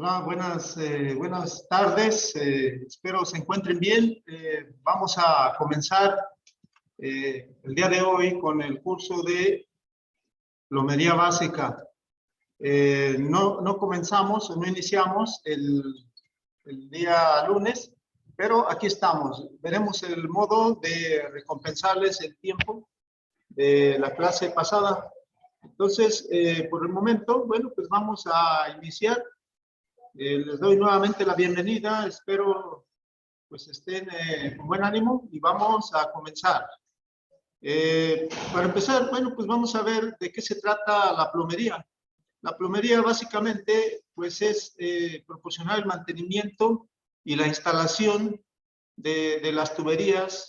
Hola, buenas tardes. Espero se encuentren bien. Vamos a comenzar el día de hoy con el curso de plomería básica. No comenzamos o no iniciamos el día lunes, pero aquí estamos. Veremos el modo de recompensarles el tiempo de la clase pasada. Entonces, por el momento, bueno, pues vamos a iniciar. Les doy nuevamente la bienvenida, espero pues estén con buen ánimo y vamos a comenzar. Para empezar, bueno, pues vamos a ver de qué se trata la plomería. La plomería básicamente pues es proporcionar el mantenimiento y la instalación de las tuberías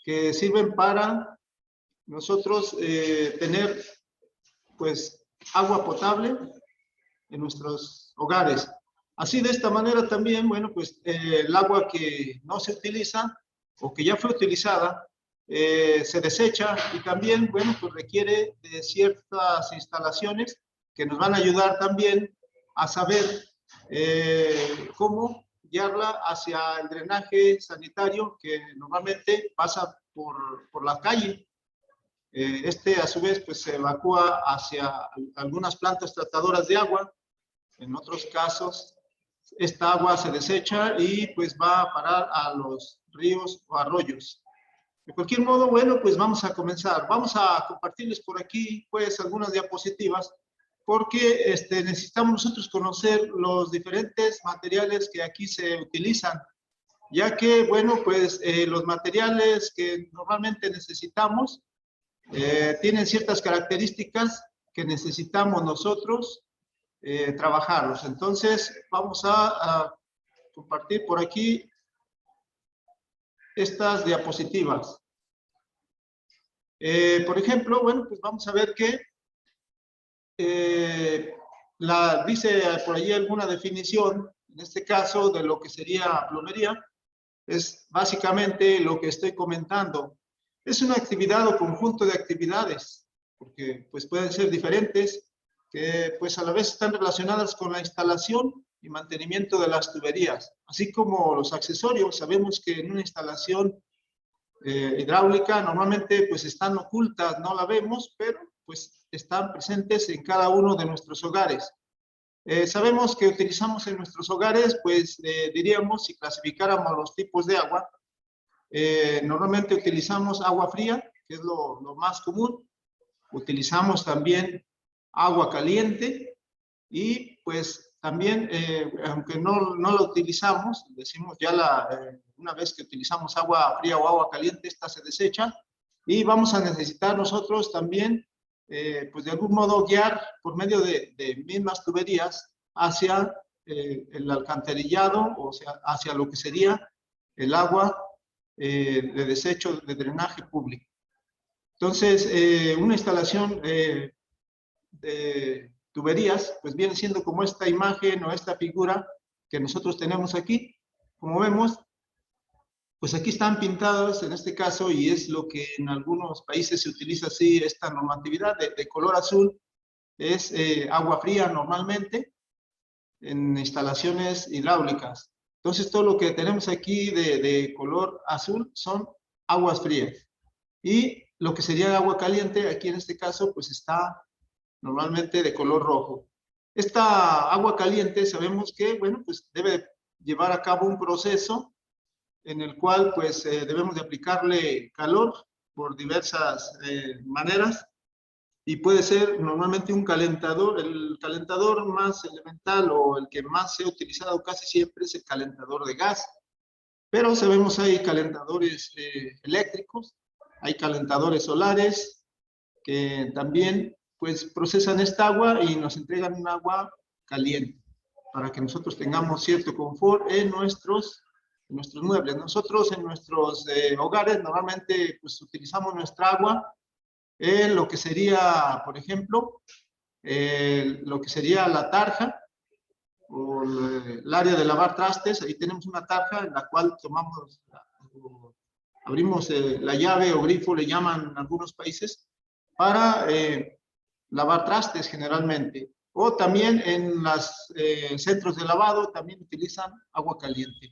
que sirven para nosotros tener pues agua potable en nuestros hogares. Así de esta manera también, bueno, pues el agua que no se utiliza o que ya fue utilizada se desecha y también, bueno, pues requiere de ciertas instalaciones que nos van a ayudar también a saber cómo guiarla hacia el drenaje sanitario que normalmente pasa por la calle. Este a su vez pues se evacúa hacia algunas plantas tratadoras de agua. En otros casos, esta agua se desecha y pues va a parar a los ríos o arroyos. De cualquier modo, bueno, pues vamos a comenzar. Vamos a compartirles por aquí pues algunas diapositivas porque necesitamos nosotros conocer los diferentes materiales que aquí se utilizan, ya que, bueno, pues los materiales que normalmente necesitamos tienen ciertas características que necesitamos nosotros trabajarlos. Entonces, vamos a compartir por aquí estas diapositivas. Por ejemplo, bueno, pues vamos a ver que dice por ahí alguna definición, en este caso, de lo que sería plomería, es básicamente lo que estoy comentando. Es una actividad o conjunto de actividades, porque pues pueden ser diferentes, que pues a la vez están relacionadas con la instalación y mantenimiento de las tuberías, así como los accesorios. Sabemos que en una instalación hidráulica normalmente pues están ocultas, no la vemos, pero pues están presentes en cada uno de nuestros hogares. Sabemos que utilizamos en nuestros hogares, pues diríamos, si clasificáramos los tipos de agua, normalmente utilizamos agua fría, que es lo más común. Utilizamos también agua caliente y pues también, aunque no la utilizamos, decimos ya una vez que utilizamos agua fría o agua caliente, esta se desecha y vamos a necesitar nosotros también, pues de algún modo guiar por medio de mismas tuberías hacia el alcantarillado, o sea, hacia lo que sería el agua de desecho de drenaje público. Entonces, una instalación de tuberías, pues viene siendo como esta imagen o esta figura que nosotros tenemos aquí. Como vemos, pues aquí están pintadas en este caso, y es lo que en algunos países se utiliza así, esta normatividad de color azul, es agua fría normalmente en instalaciones hidráulicas. Entonces todo lo que tenemos aquí de color azul son aguas frías. Y lo que sería agua caliente, aquí en este caso, pues está normalmente de color rojo. Esta agua caliente sabemos que, bueno, pues debe llevar a cabo un proceso en el cual pues debemos de aplicarle calor por diversas maneras, y puede ser normalmente un calentador. El calentador más elemental o el que más se ha utilizado casi siempre es el calentador de gas, pero sabemos hay calentadores eléctricos, hay calentadores solares que también pues procesan esta agua y nos entregan un agua caliente para que nosotros tengamos cierto confort en nuestros muebles. Nosotros en nuestros hogares normalmente pues utilizamos nuestra agua en lo que sería, por ejemplo, lo que sería la tarja o el área de lavar trastes. Ahí tenemos una tarja en la cual tomamos, abrimos la llave o grifo, le llaman en algunos países, para lavar trastes generalmente. o también en los centros de lavado también utilizan agua caliente.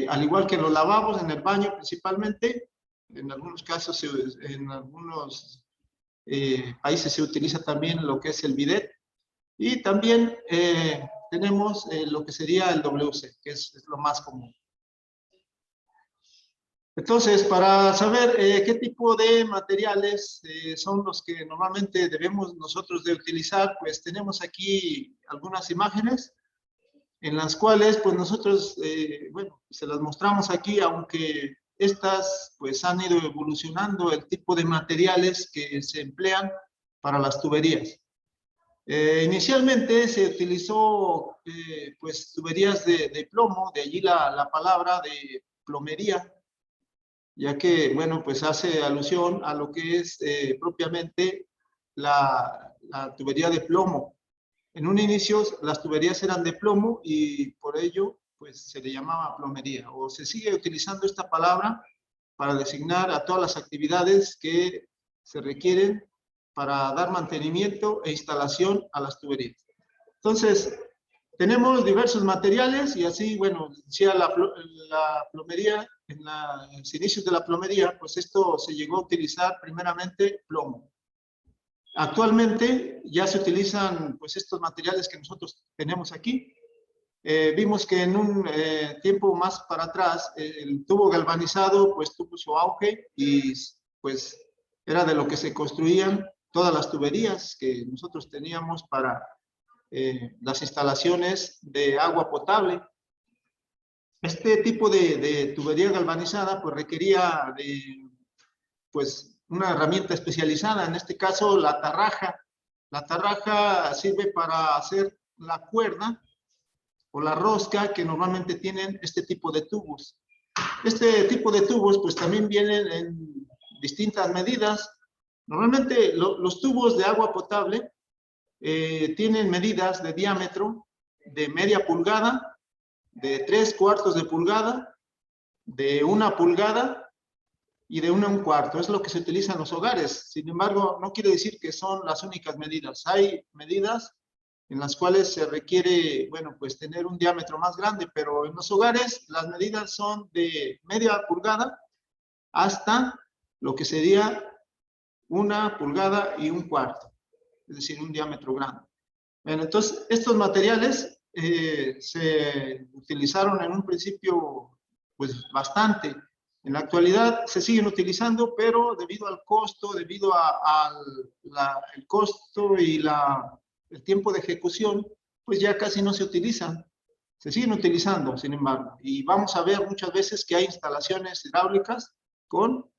Al igual que los lavabos, en el baño principalmente, en algunos casos, en algunos países se utiliza también lo que es el bidet, y también tenemos lo que sería el WC, que es lo más común. Entonces, para saber qué tipo de materiales son los que normalmente debemos nosotros de utilizar, pues tenemos aquí algunas imágenes en las cuales pues nosotros, bueno, se las mostramos aquí, aunque estas pues han ido evolucionando el tipo de materiales que se emplean para las tuberías. Inicialmente se utilizó pues tuberías de plomo, de allí la palabra de plomería, ya que, bueno, pues hace alusión a lo que es propiamente la tubería de plomo. En un inicio las tuberías eran de plomo y por ello pues se le llamaba plomería, o se sigue utilizando esta palabra para designar a todas las actividades que se requieren para dar mantenimiento e instalación a las tuberías. Entonces, tenemos diversos materiales y así, bueno, decía la plomería, en los inicios de la plomería, pues esto se llegó a utilizar primeramente plomo. Actualmente ya se utilizan pues estos materiales que nosotros tenemos aquí. Vimos que en un tiempo más para atrás el tubo galvanizado pues tuvo su auge y pues era de lo que se construían todas las tuberías que nosotros teníamos para las instalaciones de agua potable. Este tipo de tubería galvanizada pues requería de pues una herramienta especializada, en este caso la tarraja. La tarraja sirve para hacer la cuerda o la rosca que normalmente tienen este tipo de tubos. Este tipo de tubos pues también vienen en distintas medidas. Normalmente los tubos de agua potable tienen medidas de diámetro de media pulgada, de 3/4 de pulgada, de 1 pulgada y de 1 1/4. Es lo que se utiliza en los hogares. Sin embargo, no quiere decir que son las únicas medidas. Hay medidas en las cuales se requiere, bueno, pues tener un diámetro más grande, pero en los hogares las medidas son de media pulgada hasta lo que sería 1 pulgada y 1/4, es decir, un diámetro grande. Bueno, entonces, estos materiales se utilizaron en un principio, pues, bastante. En la actualidad se siguen utilizando, pero debido al costo, debido al el costo y el tiempo de ejecución, pues ya casi no se utilizan. Se siguen utilizando, sin embargo. Y vamos a ver muchas veces que hay instalaciones hidráulicas con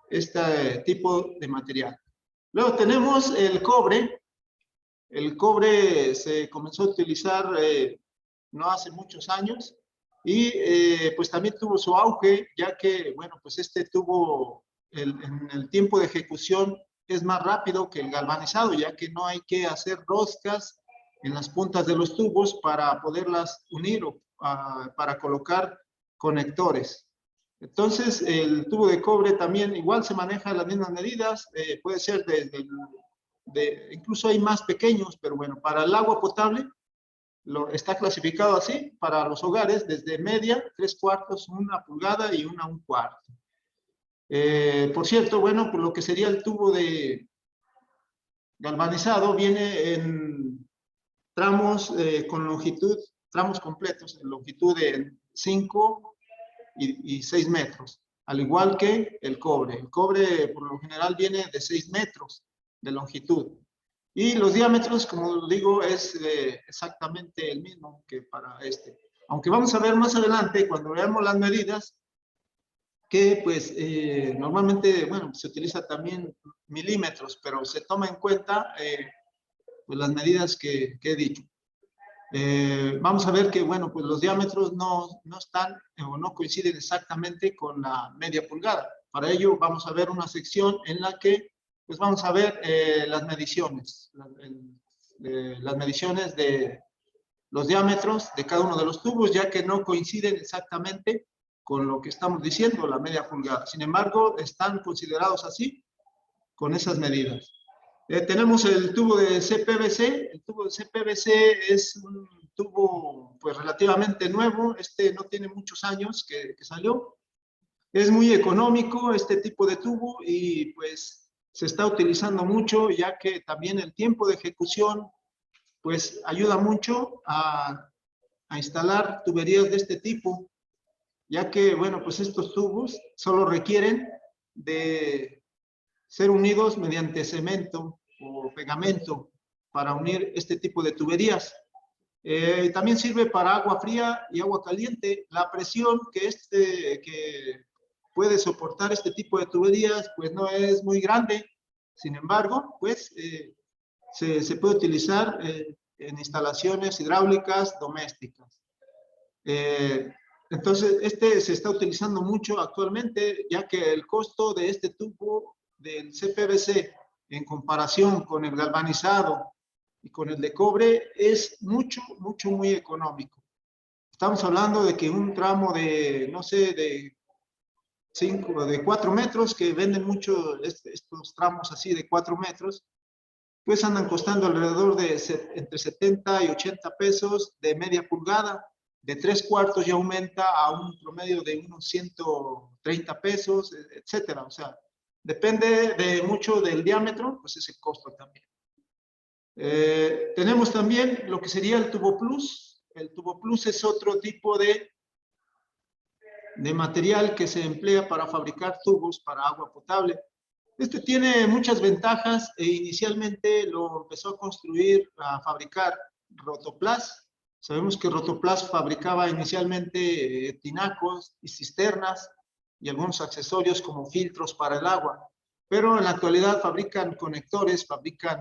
este tipo de material. Luego tenemos el cobre. El cobre se comenzó a utilizar no hace muchos años y pues también tuvo su auge, ya que, bueno, pues este tuvo, en el tiempo de ejecución es más rápido que el galvanizado, ya que no hay que hacer roscas en las puntas de los tubos para poderlas unir o para colocar conectores. Entonces, el tubo de cobre también igual se maneja en las mismas medidas, puede ser desde incluso hay más pequeños, pero bueno, para el agua potable está clasificado así, para los hogares desde media, 3/4, 1 pulgada y 1 1/4. Por cierto, bueno, por lo que sería el tubo de galvanizado viene en tramos con longitud, tramos completos, en longitud de 5 y 6 metros, al igual que el cobre. El cobre por lo general viene de 6 metros de longitud. Y los diámetros, como digo, es exactamente el mismo que para este. Aunque vamos a ver más adelante, cuando veamos las medidas, que pues normalmente, bueno, se utiliza también milímetros, pero se toma en cuenta pues, las medidas que he dicho. Vamos a ver que, bueno, pues los diámetros no están o no coinciden exactamente con la media pulgada. Para ello vamos a ver una sección en la que pues vamos a ver las mediciones, las mediciones de los diámetros de cada uno de los tubos, ya que no coinciden exactamente con lo que estamos diciendo, la media pulgada. Sin embargo, están considerados así, con esas medidas. Tenemos el tubo de CPVC. El tubo de CPVC es un tubo pues relativamente nuevo. Este no tiene muchos años que salió. Es muy económico este tipo de tubo y pues se está utilizando mucho, ya que también el tiempo de ejecución pues ayuda mucho a instalar tuberías de este tipo, ya que bueno, pues estos tubos solo requieren de ser unidos mediante cemento o pegamento para unir este tipo de tuberías. También sirve para agua fría y agua caliente. La presión que puede soportar este tipo de tuberías pues no es muy grande. Sin embargo, pues se puede utilizar en instalaciones hidráulicas domésticas. Entonces, este se está utilizando mucho actualmente, ya que el costo de este tubo del CPVC en comparación con el galvanizado y con el de cobre es muy económico. Estamos hablando de que un tramo de, no sé, de 4 metros, que venden mucho estos tramos así de 4 metros, pues andan costando alrededor de entre 70 y 80 pesos de media pulgada. De 3/4 ya aumenta a un promedio de unos 130 pesos, etcétera. O sea, depende de mucho del diámetro, pues es el costo también. Tenemos también lo que sería el tubo plus. El tubo plus es otro tipo de material que se emplea para fabricar tubos para agua potable. Este tiene muchas ventajas e inicialmente lo empezó a fabricar Rotoplas. Sabemos que Rotoplas fabricaba inicialmente tinacos y cisternas y algunos accesorios como filtros para el agua. Pero en la actualidad fabrican conectores, fabrican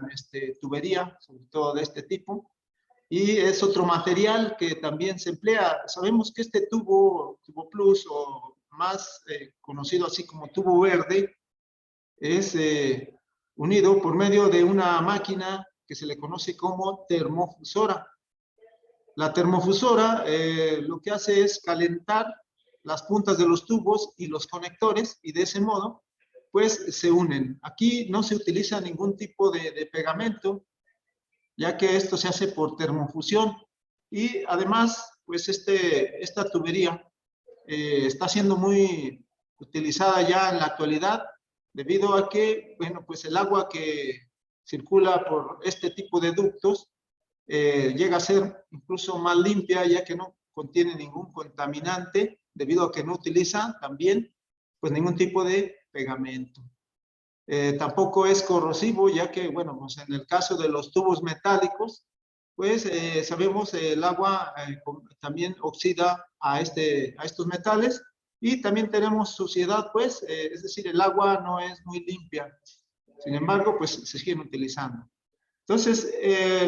tubería, sobre todo de este tipo, y es otro material que también se emplea. Sabemos que este tubo plus, o más conocido así como tubo verde, es unido por medio de una máquina que se le conoce como termofusora. La termofusora lo que hace es calentar las puntas de los tubos y los conectores, y de ese modo pues se unen. Aquí no se utiliza ningún tipo de pegamento, ya que esto se hace por termofusión. Y además pues esta tubería está siendo muy utilizada ya en la actualidad, debido a que, bueno, pues el agua que circula por este tipo de ductos llega a ser incluso más limpia, ya que no contiene ningún contaminante, debido a que no utiliza también pues ningún tipo de pegamento. Tampoco es corrosivo, ya que, bueno, pues en el caso de los tubos metálicos, pues sabemos el agua también oxida a estos metales, y también tenemos suciedad, pues, es decir, el agua no es muy limpia. Sin embargo, pues se siguen utilizando. Entonces,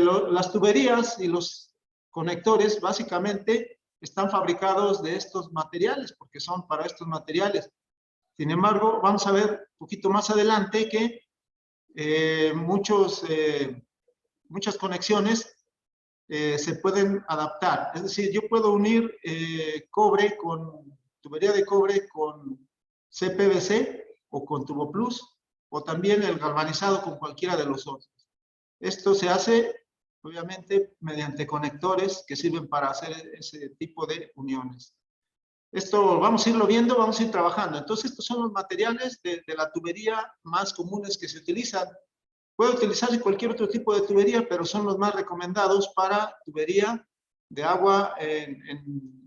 las tuberías y los conectores básicamente están fabricados de estos materiales, porque son para estos materiales. Sin embargo, vamos a ver un poquito más adelante que muchas conexiones se pueden adaptar. Es decir, yo puedo unir tubería de cobre con CPVC o con tubo plus, o también el galvanizado con cualquiera de los otros. Esto se hace, obviamente, mediante conectores que sirven para hacer ese tipo de uniones. Esto vamos a irlo viendo, vamos a ir trabajando. Entonces, estos son los materiales de la tubería más comunes que se utilizan. Puede utilizarse cualquier otro tipo de tubería, pero son los más recomendados para tubería de agua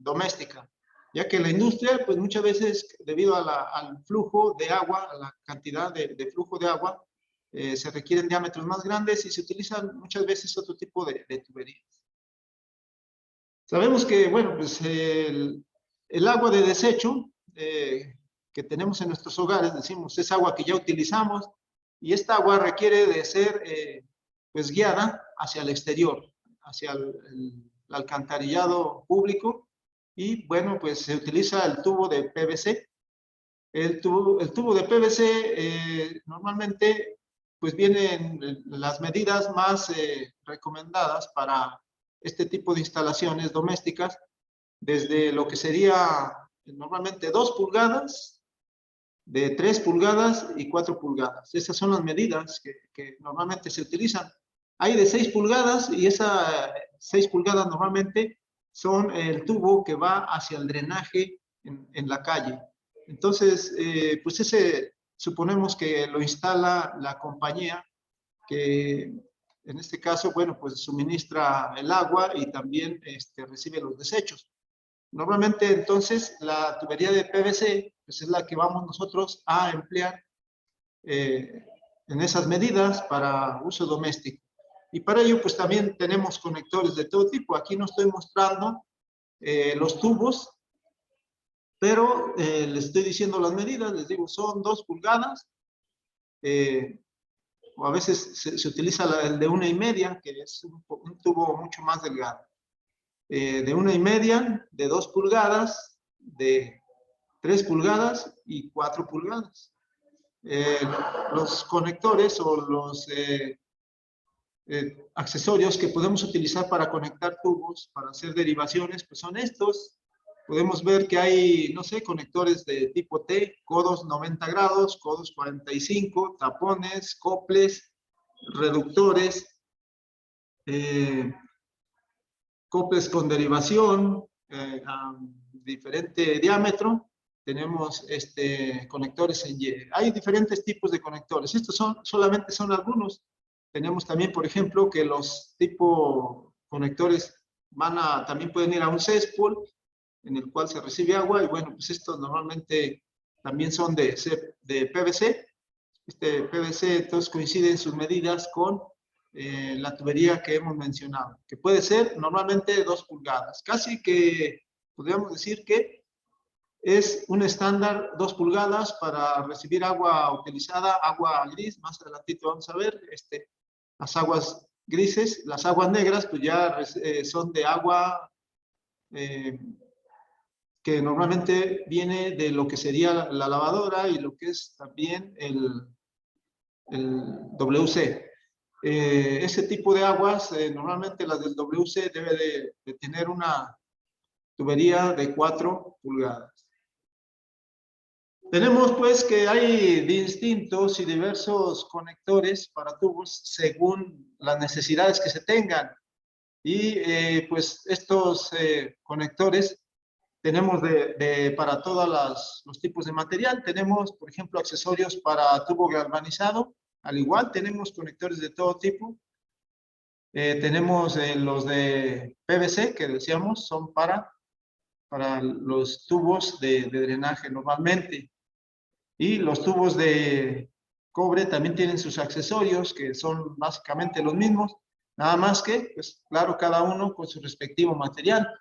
doméstica, ya que la industria, pues muchas veces, debido al flujo de agua, a la cantidad de flujo de agua, se requieren diámetros más grandes y se utilizan muchas veces otro tipo de tuberías. Sabemos que, bueno, pues el agua de desecho que tenemos en nuestros hogares, decimos, es agua que ya utilizamos, y esta agua requiere de ser pues guiada hacia el exterior, hacia el alcantarillado público, y bueno, pues se utiliza el tubo de PVC. El tubo de PVC normalmente pues vienen las medidas más recomendadas para este tipo de instalaciones domésticas, desde lo que sería normalmente 2 pulgadas de 3 pulgadas y 4 pulgadas. Esas son las medidas que normalmente se utilizan. Hay de 6 pulgadas y esas 6 pulgadas normalmente son el tubo que va hacia el drenaje en la calle. Entonces, pues ese suponemos que lo instala la compañía que en este caso, bueno, pues suministra el agua y también recibe los desechos. Normalmente, entonces, la tubería de PVC, pues es la que vamos nosotros a emplear en esas medidas para uso doméstico. Y para ello, pues también tenemos conectores de todo tipo. Aquí no estoy mostrando los tubos, pero les estoy diciendo las medidas. Les digo, son 2 pulgadas, o a veces se utiliza el de 1,5, que es un tubo mucho más delgado. De 1,5, de 2 pulgadas, de 3 pulgadas y 4 pulgadas. Los conectores o los accesorios que podemos utilizar para conectar tubos, para hacer derivaciones, pues son estos. Podemos ver que hay, no sé, conectores de tipo T, codos 90 grados, codos 45, tapones, coples, reductores, coples con derivación a diferente diámetro. Tenemos conectores en Y. Hay diferentes tipos de conectores. Estos solamente son algunos. Tenemos también, por ejemplo, que los tipo conectores también pueden ir a un céspol en el cual se recibe agua, y bueno, pues estos normalmente también son de PVC. PVC entonces coincide en sus medidas con la tubería que hemos mencionado, que puede ser normalmente 2 pulgadas. Casi que podríamos decir que es un estándar 2 pulgadas para recibir agua utilizada, agua gris. Más adelantito vamos a ver las aguas grises. Las aguas negras pues ya son de agua que normalmente viene de lo que sería la lavadora y lo que es también el WC. Ese tipo de aguas, normalmente las del WC debe de tener una tubería de 4 pulgadas. Tenemos pues que hay distintos y diversos conectores para tubos según las necesidades que se tengan. Y pues estos conectores tenemos para todos los tipos de material. Tenemos, por ejemplo, accesorios para tubo galvanizado. Al igual, tenemos conectores de todo tipo. Tenemos los de PVC, que decíamos, son para los tubos de drenaje normalmente. Y los tubos de cobre también tienen sus accesorios, que son básicamente los mismos, nada más que, pues claro, cada uno con su respectivo material.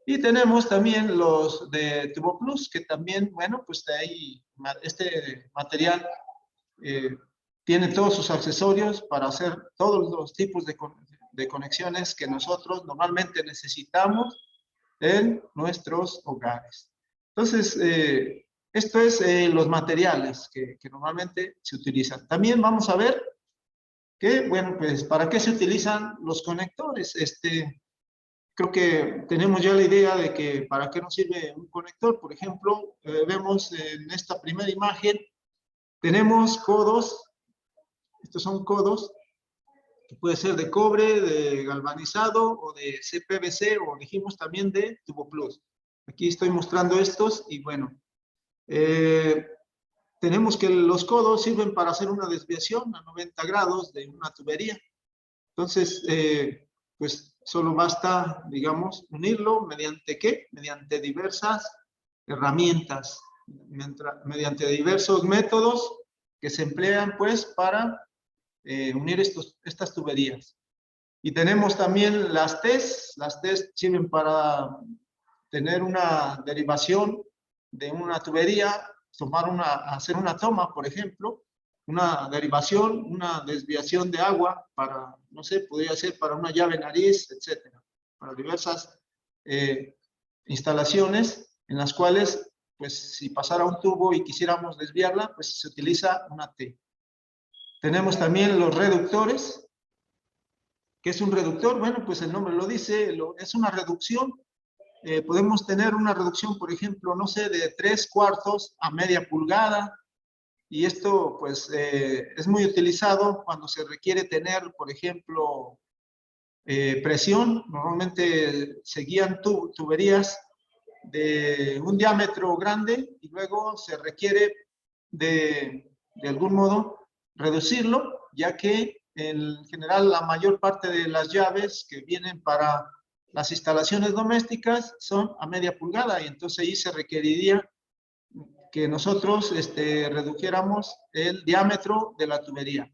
Y tenemos también los de Tubo Plus, que también, bueno, pues de ahí este material tiene todos sus accesorios para hacer todos los tipos de conexiones que nosotros normalmente necesitamos en nuestros hogares. Entonces, esto es los materiales que normalmente se utilizan. También vamos a ver que, bueno, pues, ¿para qué se utilizan los conectores? Creo que tenemos ya la idea de que para qué nos sirve un conector. Por ejemplo, vemos en esta primera imagen, tenemos codos. Estos son codos, que puede ser de cobre, de galvanizado o de CPVC, o dijimos también de Tubo Plus. Aquí estoy mostrando estos y bueno, tenemos que los codos sirven para hacer una desviación a 90 grados de una tubería. Entonces, pues solo basta, digamos, unirlo mediante ¿qué? Mediante diversas herramientas, mediante diversos métodos que se emplean pues para unir estas tuberías. Y tenemos también las TES. Las TES sirven para tener una derivación de una tubería, hacer una toma, por ejemplo, una derivación, una desviación de agua para, no sé, podría ser para una llave nariz, etcétera, para diversas instalaciones en las cuales, pues, si pasara un tubo y quisiéramos desviarla, pues se utiliza una T. Tenemos también los reductores. ¿Qué es un reductor? Bueno, pues el nombre lo dice, es una reducción podemos tener una reducción, por ejemplo, no sé, de 3/4 a media pulgada, y esto pues es muy utilizado cuando se requiere tener, por ejemplo, presión. Normalmente se guían tuberías de un diámetro grande y luego se requiere de algún modo reducirlo, ya que en general la mayor parte de las llaves que vienen para las instalaciones domésticas son a media pulgada, y entonces ahí se requeriría que nosotros redujéramos el diámetro de la tubería.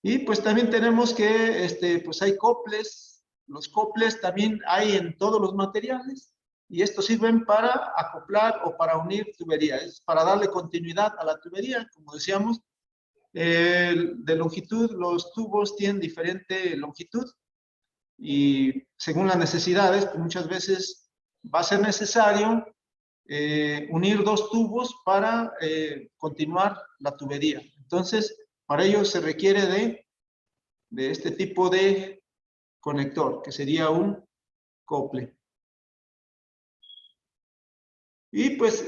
Y pues también tenemos que, pues hay coples. Los coples también hay en todos los materiales, y estos sirven para acoplar o para unir tuberías, para darle continuidad a la tubería. Como decíamos, de longitud, los tubos tienen diferente longitud, y según las necesidades, pues muchas veces va a ser necesario unir dos tubos para continuar la tubería. Entonces, para ello se requiere de este tipo de conector, que sería un cople. Y pues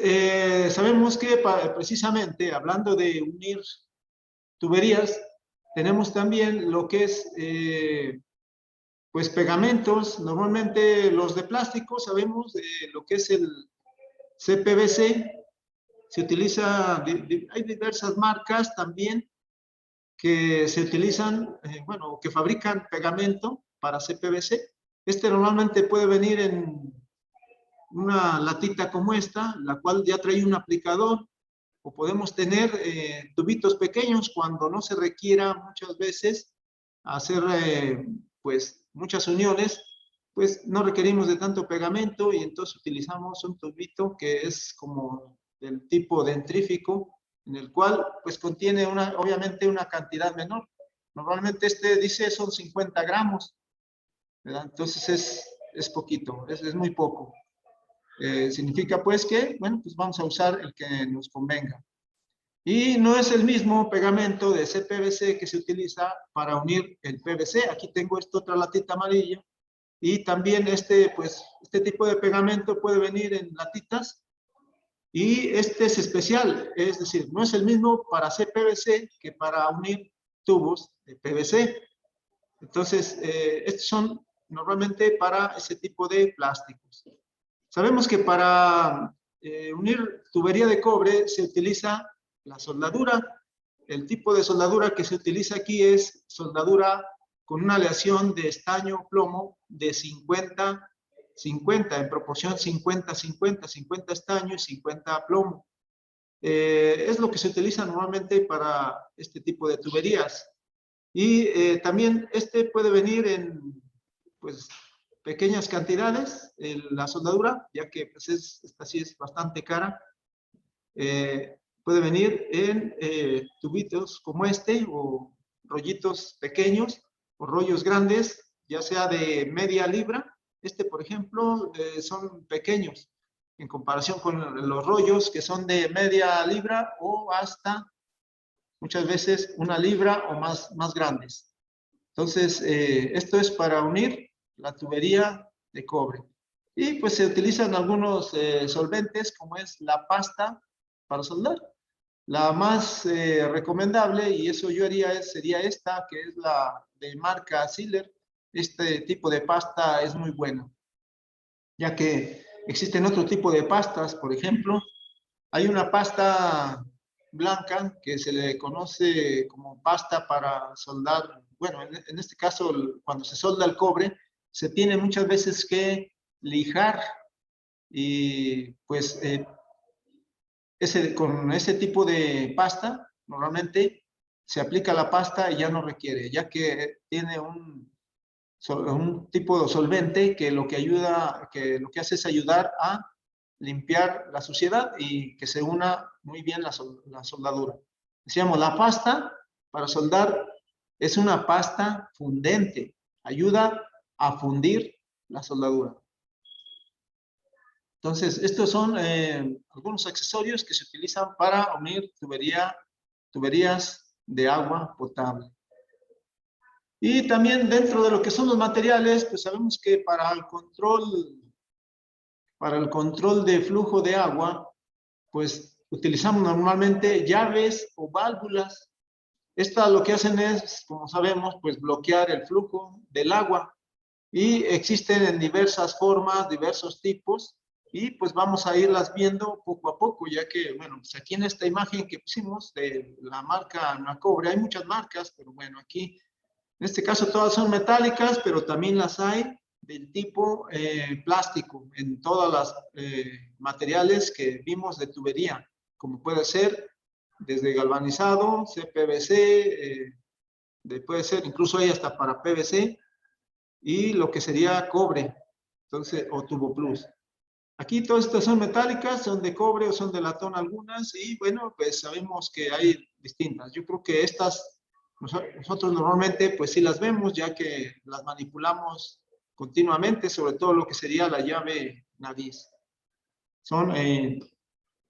sabemos que precisamente hablando de unir tuberías, tenemos también lo que es pues pegamentos. Normalmente los de plástico, sabemos lo que es el CPVC. Se utiliza, hay diversas marcas también que se utilizan, bueno, que fabrican pegamento para CPVC. Normalmente puede venir en una latita como esta, la cual ya trae un aplicador, o podemos tener tubitos pequeños cuando no se requiera muchas veces hacer pues muchas uniones, pues no requerimos de tanto pegamento, y entonces utilizamos un tubito que es como del tipo dentrífico, en el cual pues contiene obviamente una cantidad menor. Normalmente dice son 50 gramos, ¿verdad? Entonces es poquito, es muy poco. Significa pues que, bueno, pues vamos a usar el que nos convenga. Y no es el mismo pegamento de CPVC que se utiliza para unir el PVC. Aquí tengo esta otra latita amarilla, y también pues, este tipo de pegamento puede venir en latitas, y este es especial, es decir, no es el mismo para CPVC que para unir tubos de PVC. Entonces, estos son normalmente para ese tipo de plásticos. Sabemos que para unir tubería de cobre se utiliza la soldadura. El tipo de soldadura que se utiliza aquí es soldadura con una aleación de estaño-plomo de 50-50, en proporción 50-50, 50 estaño y 50 plomo. Es lo que se utiliza normalmente para este tipo de tuberías. Y también puede venir en pues, pequeñas cantidades, la soldadura, ya que pues, esta sí es bastante cara. Puede venir en tubitos como o rollitos pequeños, o rollos grandes, ya sea de media libra. Por ejemplo, son pequeños en comparación con los rollos que son de media libra o hasta muchas veces 1 libra o más grandes. Entonces, esto es para unir la tubería de cobre. Y pues se utilizan algunos solventes, como es la pasta para soldar. La más recomendable, y eso yo haría, sería esta, que es la de marca Sealer. Este tipo de pasta es muy buena, ya que existen otro tipo de pastas. Por ejemplo, hay una pasta blanca que se le conoce como pasta para soldar. Bueno, en este caso, cuando se solda el cobre, se tiene muchas veces que lijar, y pues con ese tipo de pasta, normalmente se aplica la pasta y ya no requiere, ya que tiene un tipo de solvente que lo que hace es ayudar a limpiar la suciedad y que se una muy bien la soldadura. Decíamos, la pasta para soldar es una pasta fundente, ayuda a fundir la soldadura. Entonces, estos son algunos accesorios que se utilizan para unir tuberías de agua potable. Y también dentro de lo que son los materiales, pues sabemos que para el control para el control de flujo de agua, pues utilizamos normalmente llaves o válvulas. Estas lo que hacen es, como sabemos, pues bloquear el flujo del agua. Y existen en diversas formas, diversos tipos, y pues vamos a irlas viendo poco a poco, ya que, bueno, pues aquí en esta imagen que pusimos de la marca Nacobre, hay muchas marcas, pero bueno, aquí, en este caso todas son metálicas, pero también las hay del tipo plástico, en todas las materiales que vimos de tubería, como puede ser desde galvanizado, CPVC, puede ser, incluso hay hasta para PVC, y lo que sería cobre, entonces, o tubo plus. Aquí todas estas son metálicas, son de cobre o son de latón algunas, y bueno, pues sabemos que hay distintas. Yo creo que estas, nosotros normalmente pues sí las vemos, ya que las manipulamos continuamente, sobre todo lo que sería la llave nariz. Son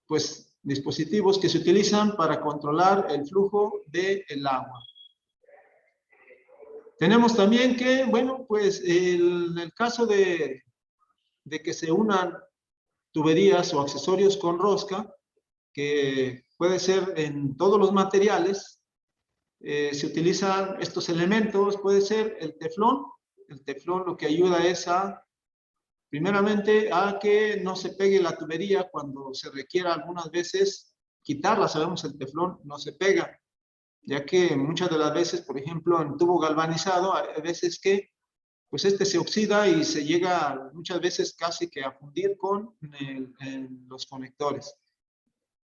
pues dispositivos que se utilizan para controlar el flujo del agua. Tenemos también que, bueno, pues en el caso de que se unan tuberías o accesorios con rosca, que puede ser en todos los materiales, se utilizan estos elementos, puede ser el teflón. El teflón lo que ayuda es a, primeramente, a que no se pegue la tubería cuando se requiera algunas veces quitarla. Sabemos el teflón no se pega, ya que muchas de las veces, por ejemplo, en tubo galvanizado, hay veces que pues este se oxida y se llega muchas veces casi que a fundir con los conectores.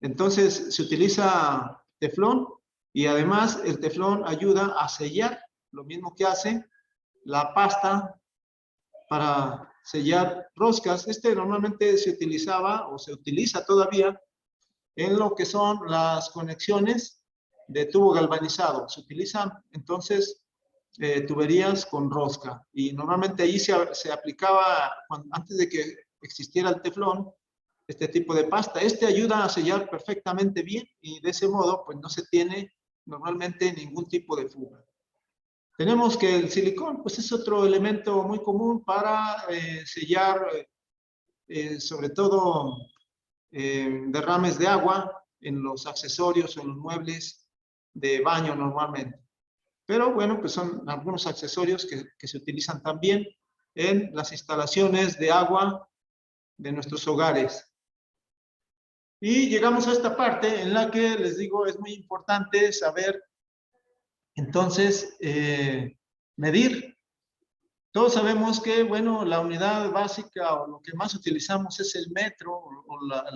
Entonces se utiliza teflón y además el teflón ayuda a sellar, lo mismo que hace la pasta para sellar roscas. Este normalmente se utilizaba o se utiliza todavía en lo que son las conexiones de tubo galvanizado. Se utilizan entonces tuberías con rosca y normalmente ahí se aplicaba antes de que existiera el teflón, este tipo de pasta. Este ayuda a sellar perfectamente bien y de ese modo pues no se tiene normalmente ningún tipo de fuga. Tenemos que el silicón pues es otro elemento muy común para sellar sobre todo derrames de agua en los accesorios o en los muebles de baño normalmente. Pero bueno, pues son algunos accesorios que se utilizan también en las instalaciones de agua de nuestros hogares. Y llegamos a esta parte en la que les digo es muy importante saber entonces medir. Todos sabemos que, bueno, la unidad básica o lo que más utilizamos es el metro o las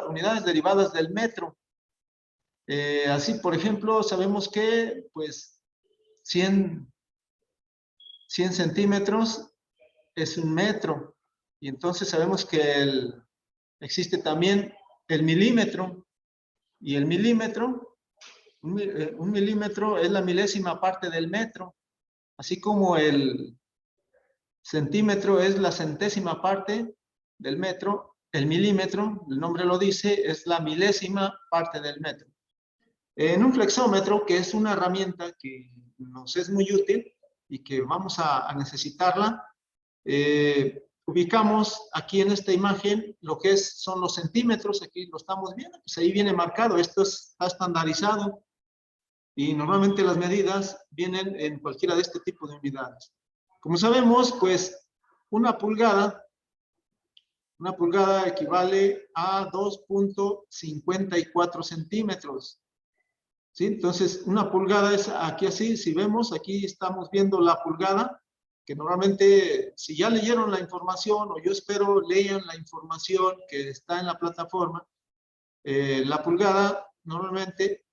unidades derivadas del metro. Así, por ejemplo, sabemos que, pues, 100 centímetros es un metro. Y entonces sabemos que existe también el milímetro. Y el milímetro, un milímetro es la milésima parte del metro. Así como el centímetro es la centésima parte del metro, el milímetro, el nombre lo dice, es la milésima parte del metro. En un flexómetro, que es una herramienta que nos es muy útil y que vamos a necesitarla, ubicamos aquí en esta imagen lo que son los centímetros, aquí lo estamos viendo, pues ahí viene marcado, esto está estandarizado y normalmente las medidas vienen en cualquiera de este tipo de unidades. Como sabemos, pues una pulgada equivale a 2.54 centímetros. ¿Sí? Entonces, una pulgada es aquí así, si vemos, aquí estamos viendo la pulgada, que normalmente, si ya leyeron la información, o yo espero lean la información que está en la plataforma, la pulgada normalmente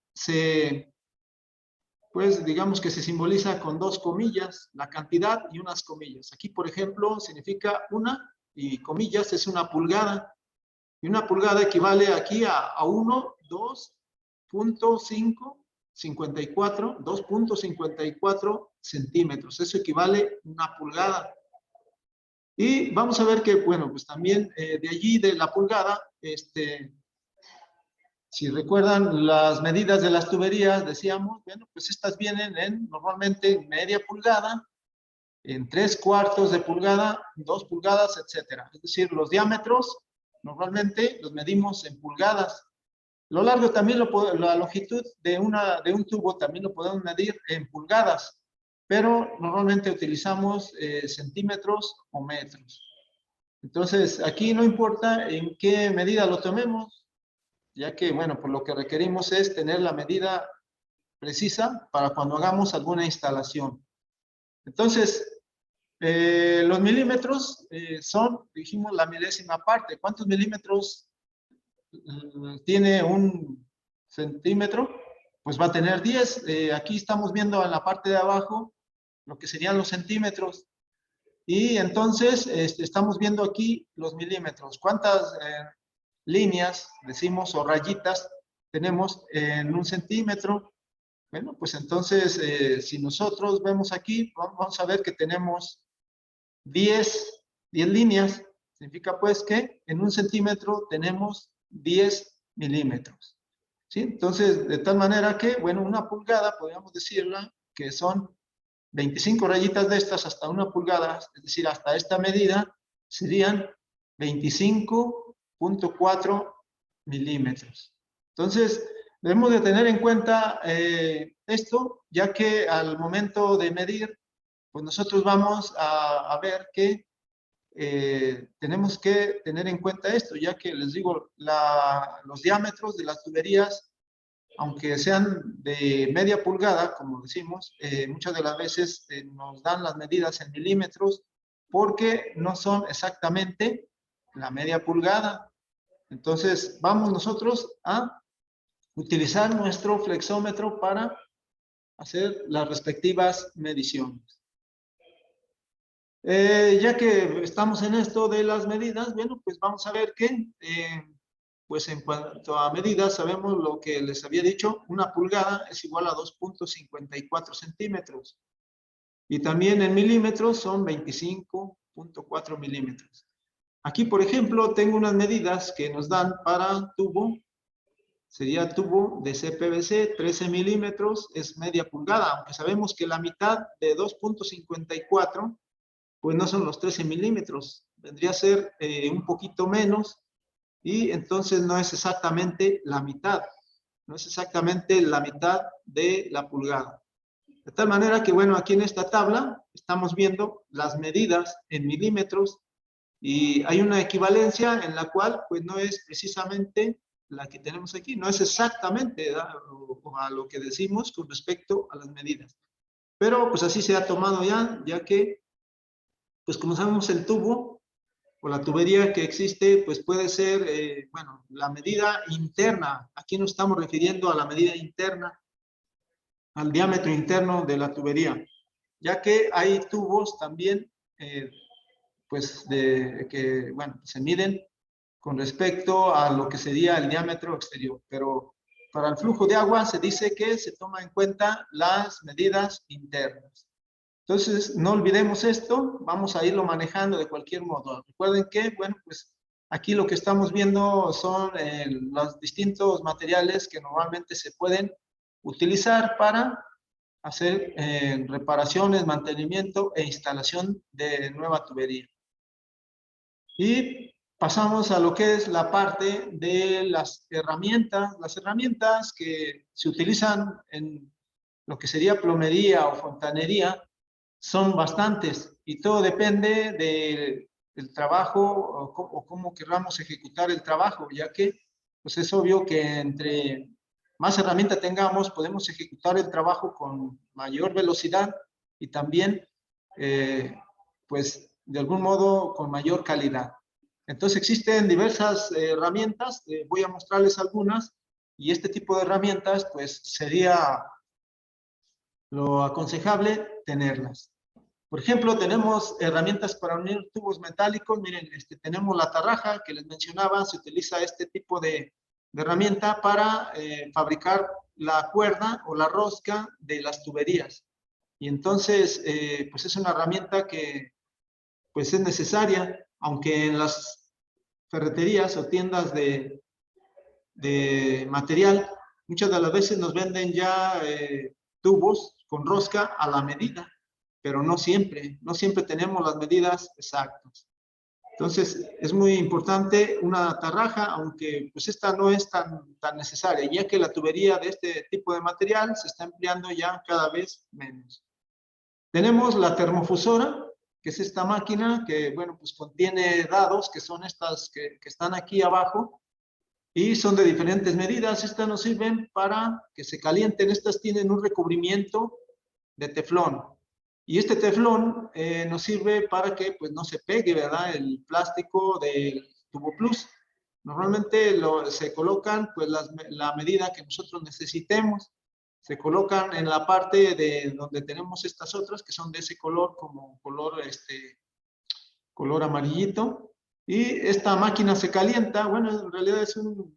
pues digamos que se simboliza con dos comillas, la cantidad y unas comillas. Aquí, por ejemplo, significa una, y comillas es una pulgada, y una pulgada equivale aquí a 1, 2.54 centímetros. Eso equivale a una pulgada. Y vamos a ver que, bueno, pues también de allí, de la pulgada, si recuerdan las medidas de las tuberías, decíamos, bueno, pues estas vienen en normalmente media pulgada, en 3/4 de pulgada, 2 pulgadas, etcétera. Es decir, los diámetros normalmente los medimos en pulgadas. Lo largo también, la longitud de un tubo también lo podemos medir en pulgadas, pero normalmente utilizamos centímetros o metros. Entonces, aquí no importa en qué medida lo tomemos, ya que, bueno, por lo que requerimos es tener la medida precisa para cuando hagamos alguna instalación. Entonces, los milímetros son, dijimos, la milésima parte. ¿Cuántos milímetros tiene un centímetro? Pues va a tener 10. Aquí estamos viendo en la parte de abajo lo que serían los centímetros. Y entonces estamos viendo aquí los milímetros. ¿Cuántas líneas, decimos, o rayitas tenemos en un centímetro? Bueno, pues entonces, si nosotros vemos aquí, vamos a ver que tenemos 10 líneas. Significa pues que en un centímetro tenemos 10 milímetros. ¿Sí? Entonces, de tal manera que, bueno, una pulgada, podríamos decirla, que son 25 rayitas de estas hasta una pulgada, es decir, hasta esta medida, serían 25.4 milímetros. Entonces, debemos de tener en cuenta esto, ya que al momento de medir, pues nosotros vamos a ver que tenemos que tener en cuenta esto, ya que les digo, los diámetros de las tuberías, aunque sean de media pulgada, como decimos, muchas de las veces nos dan las medidas en milímetros porque no son exactamente la media pulgada. Entonces, vamos nosotros a utilizar nuestro flexómetro para hacer las respectivas mediciones. Ya que estamos en esto de las medidas, bueno, pues vamos a ver que pues en cuanto a medidas, sabemos lo que les había dicho, una pulgada es igual a 2.54 centímetros. Y también en milímetros son 25.4 milímetros. Aquí, por ejemplo, tengo unas medidas que nos dan para tubo. Sería tubo de CPVC, 13 milímetros, es media pulgada, aunque sabemos que la mitad de 2.54, pues no son los 13 milímetros. Vendría a ser un poquito menos, y entonces no es exactamente la mitad, no es exactamente la mitad de la pulgada. De tal manera que, bueno, aquí en esta tabla estamos viendo las medidas en milímetros y hay una equivalencia en la cual, pues no es precisamente la que tenemos aquí, no es exactamente a lo que decimos con respecto a las medidas. Pero pues así se ha tomado ya que, pues como sabemos, el tubo o la tubería que existe, pues puede ser, bueno, la medida interna. Aquí nos estamos refiriendo a la medida interna, al diámetro interno de la tubería, ya que hay tubos también, pues, que, bueno, se miden con respecto a lo que sería el diámetro exterior. Pero para el flujo de agua se dice que se toma en cuenta las medidas internas. Entonces, no olvidemos esto, vamos a irlo manejando de cualquier modo. Recuerden que, bueno, pues aquí lo que estamos viendo son los distintos materiales que normalmente se pueden utilizar para hacer reparaciones, mantenimiento e instalación de nueva tubería. Y pasamos a lo que es la parte de las herramientas que se utilizan en lo que sería plomería o fontanería. Son bastantes y todo depende del trabajo o cómo queramos ejecutar el trabajo, ya que pues es obvio que entre más herramientas tengamos, podemos ejecutar el trabajo con mayor velocidad y también, pues, de algún modo con mayor calidad. Entonces existen diversas herramientas, voy a mostrarles algunas, y este tipo de herramientas, pues, sería lo aconsejable tenerlas. Por ejemplo, tenemos herramientas para unir tubos metálicos. Miren, tenemos la tarraja que les mencionaba, se utiliza este tipo de herramienta para fabricar la cuerda o la rosca de las tuberías. Y entonces, pues es una herramienta que pues es necesaria, aunque en las ferreterías o tiendas de material, muchas de las veces nos venden ya tubos con rosca a la medida. pero no siempre tenemos las medidas exactas. Entonces, es muy importante una atarraja, aunque pues esta no es tan necesaria, ya que la tubería de este tipo de material se está empleando ya cada vez menos. Tenemos la termofusora, que es esta máquina que, bueno, pues contiene dados, que son estas que están aquí abajo, y son de diferentes medidas. Estas nos sirven para que se calienten. Estas tienen un recubrimiento de teflón. Y este teflón nos sirve para que pues, no se pegue, ¿verdad? El plástico del tubo plus. Normalmente se colocan pues, la medida que nosotros necesitemos. Se colocan en la parte de donde tenemos estas otras, que son de ese color, como color amarillito. Y esta máquina se calienta. Bueno, en realidad es un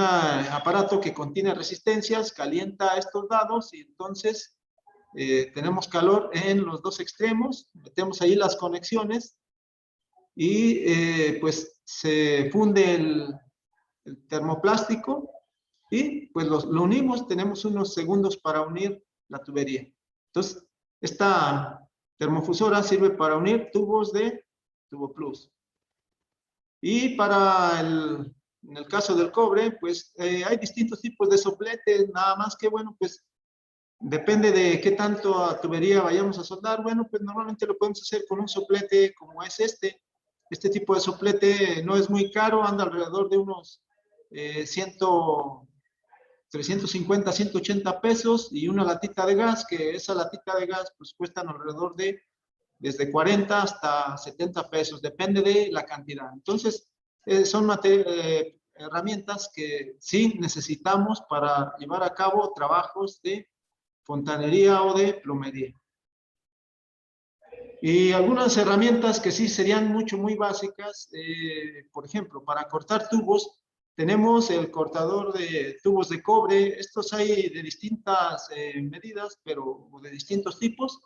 aparato que contiene resistencias, calienta estos dados y entonces tenemos calor en los dos extremos, metemos ahí las conexiones y pues se funde el termoplástico y pues lo unimos, tenemos unos segundos para unir la tubería. Entonces, esta termofusora sirve para unir tubos de tubo plus. Y en el caso del cobre, pues hay distintos tipos de sopletes, nada más que, bueno, pues depende de qué tanto a tubería vayamos a soldar. Bueno, pues normalmente lo podemos hacer con un soplete como es este. Este tipo de soplete no es muy caro, anda alrededor de unos 350, 180 pesos, y una latita de gas, que esa latita de gas pues cuestan alrededor de desde 40 hasta 70 pesos, depende de la cantidad. Entonces, son herramientas que sí necesitamos para llevar a cabo trabajos de fontanería o de plomería. Y algunas herramientas que sí serían muy básicas, por ejemplo, para cortar tubos, tenemos el cortador de tubos de cobre. Estos hay de distintas medidas, o de distintos tipos,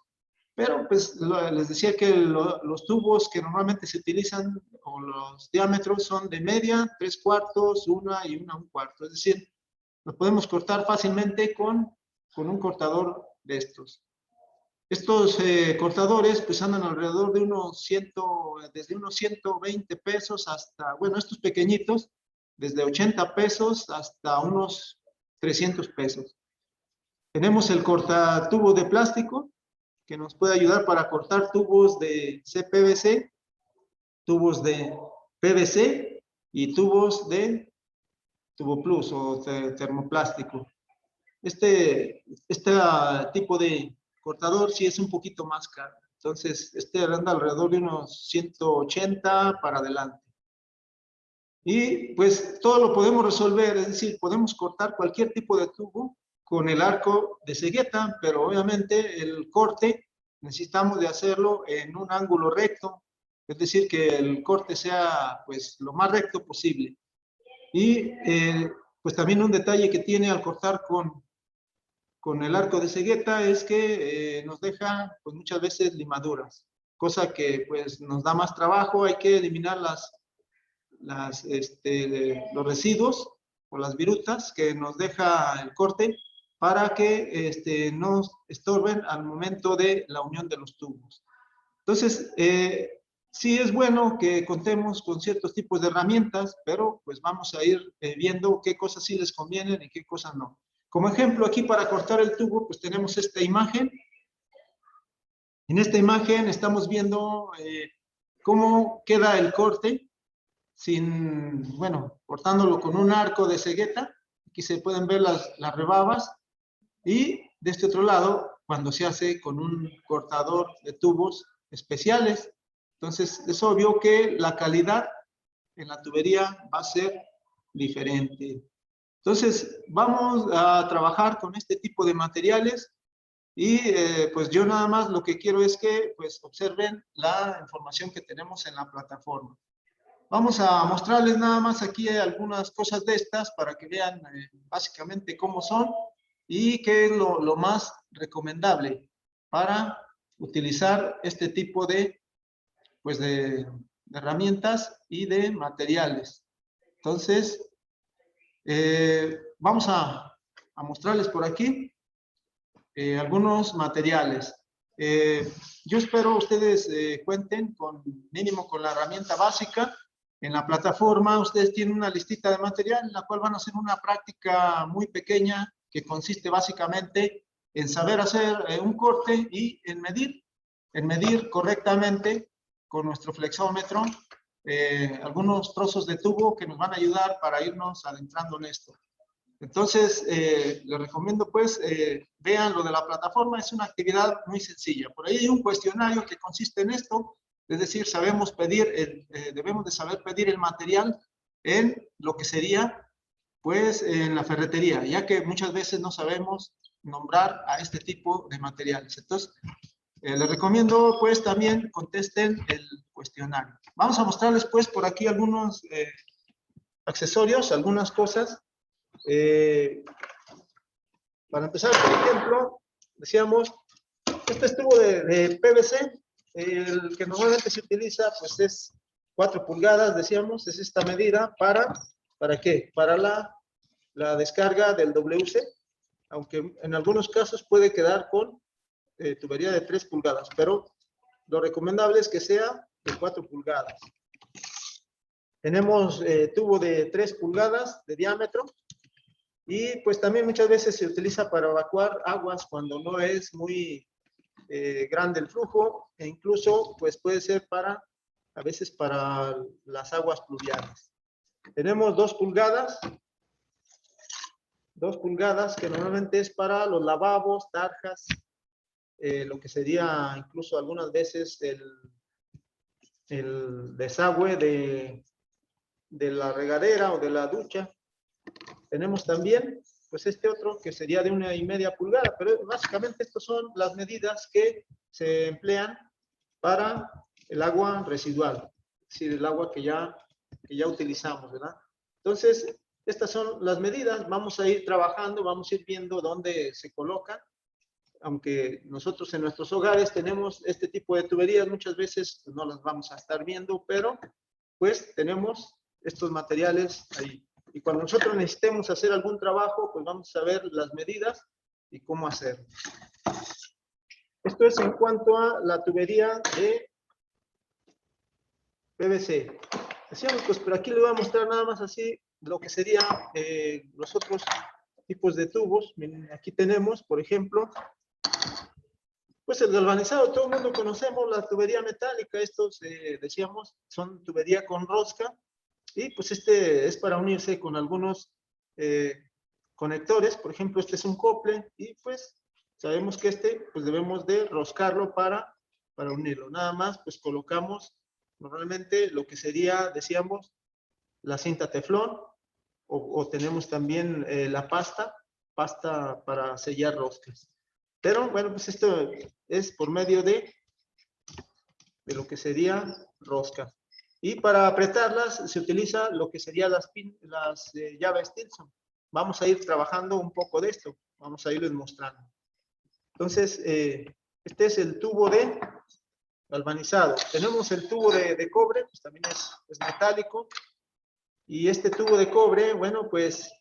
pero pues les decía que los tubos que normalmente se utilizan, o los diámetros, son de media, 3/4, 1 y 1/4. Es decir, los podemos cortar fácilmente con un cortador de estos. Estos cortadores pues andan alrededor de desde unos 120 pesos hasta, bueno, estos pequeñitos, desde 80 pesos hasta unos 300 pesos. Tenemos el cortatubo de plástico, que nos puede ayudar para cortar tubos de CPVC, tubos de PVC y tubos de tubo plus o termoplástico. Este tipo de cortador sí es un poquito más caro. Entonces, anda alrededor de unos 180 para adelante. Y pues todo lo podemos resolver, es decir, podemos cortar cualquier tipo de tubo con el arco de cegueta, pero obviamente el corte necesitamos de hacerlo en un ángulo recto, es decir, que el corte sea pues lo más recto posible. Y pues también un detalle que tiene al cortar con el arco de cegueta es que nos deja pues muchas veces limaduras, cosa que pues nos da más trabajo. Hay que eliminar los residuos o las virutas que nos deja el corte para que no estorben al momento de la unión de los tubos. Entonces, sí es bueno que contemos con ciertos tipos de herramientas, pero pues vamos a ir viendo qué cosas sí les convienen y qué cosas no. Como ejemplo, aquí para cortar el tubo, pues tenemos esta imagen. En esta imagen estamos viendo cómo queda el corte, cortándolo con un arco de cegueta. Aquí se pueden ver las rebabas. Y de este otro lado, cuando se hace con un cortador de tubos especiales. Entonces, es obvio que la calidad en la tubería va a ser diferente. Entonces, vamos a trabajar con este tipo de materiales y pues yo nada más lo que quiero es que pues observen la información que tenemos en la plataforma. Vamos a mostrarles nada más aquí algunas cosas de estas para que vean básicamente cómo son y qué es lo más recomendable para utilizar este tipo de herramientas y de materiales. Entonces, vamos a mostrarles por aquí algunos materiales. Yo espero ustedes cuenten con mínimo con la herramienta básica. En la plataforma ustedes tienen una listita de material en la cual van a hacer una práctica muy pequeña que consiste básicamente en saber hacer un corte y en medir correctamente con nuestro flexómetro algunos trozos de tubo que nos van a ayudar para irnos adentrando en esto. Entonces, les recomiendo pues, vean lo de la plataforma, es una actividad muy sencilla. Por ahí hay un cuestionario que consiste en esto, es decir, debemos de saber pedir el material en lo que sería, pues, en la ferretería, ya que muchas veces no sabemos nombrar a este tipo de materiales. Entonces, les recomiendo, pues, también contesten el cuestionario. Vamos a mostrarles, pues, por aquí algunos accesorios, algunas cosas. Para empezar, por ejemplo, decíamos, este tubo de PVC, el que normalmente se utiliza, pues es 4 pulgadas, decíamos, es esta medida ¿para qué? Para la descarga del WC, aunque en algunos casos puede quedar con tubería de 3 pulgadas, pero lo recomendable es que sea de 4 pulgadas. Tenemos tubo de 3 pulgadas de diámetro, y pues también muchas veces se utiliza para evacuar aguas cuando no es muy grande el flujo, e incluso pues puede ser a veces para las aguas pluviales. Tenemos 2 pulgadas, 2 pulgadas que normalmente es para los lavabos, tarjas, lo que sería incluso algunas veces el desagüe de la regadera o de la ducha. Tenemos también, pues este otro que sería de 1,5 pulgadas, pero básicamente estas son las medidas que se emplean para el agua residual, es decir, el agua que ya utilizamos, ¿verdad? Entonces, estas son las medidas, vamos a ir trabajando, vamos a ir viendo dónde se colocan, aunque nosotros en nuestros hogares tenemos este tipo de tuberías, muchas veces pues, no las vamos a estar viendo, pero pues tenemos estos materiales ahí. Y cuando nosotros necesitemos hacer algún trabajo, pues vamos a ver las medidas y cómo hacerlo. Esto es en cuanto a la tubería de PVC. Decíamos, pues, pero aquí le voy a mostrar nada más así lo que sería los otros tipos de tubos. Miren, aquí tenemos, por ejemplo, pues el galvanizado. Todo el mundo conocemos la tubería metálica. Estos, decíamos, son tubería con rosca. Y pues este es para unirse con algunos conectores. Por ejemplo, este es un cople y pues sabemos que pues debemos de roscarlo para unirlo. Nada más pues colocamos normalmente lo que sería, decíamos, la cinta teflón o tenemos también la pasta para sellar roscas. Pero bueno, pues esto es por medio de lo que sería rosca. Y para apretarlas se utiliza lo que serían las llaves Tilson. Vamos a ir trabajando un poco de esto. Vamos a irles mostrando. Entonces, este es el tubo de galvanizado. Tenemos el tubo de cobre, pues también es metálico. Y este tubo de cobre, bueno, pues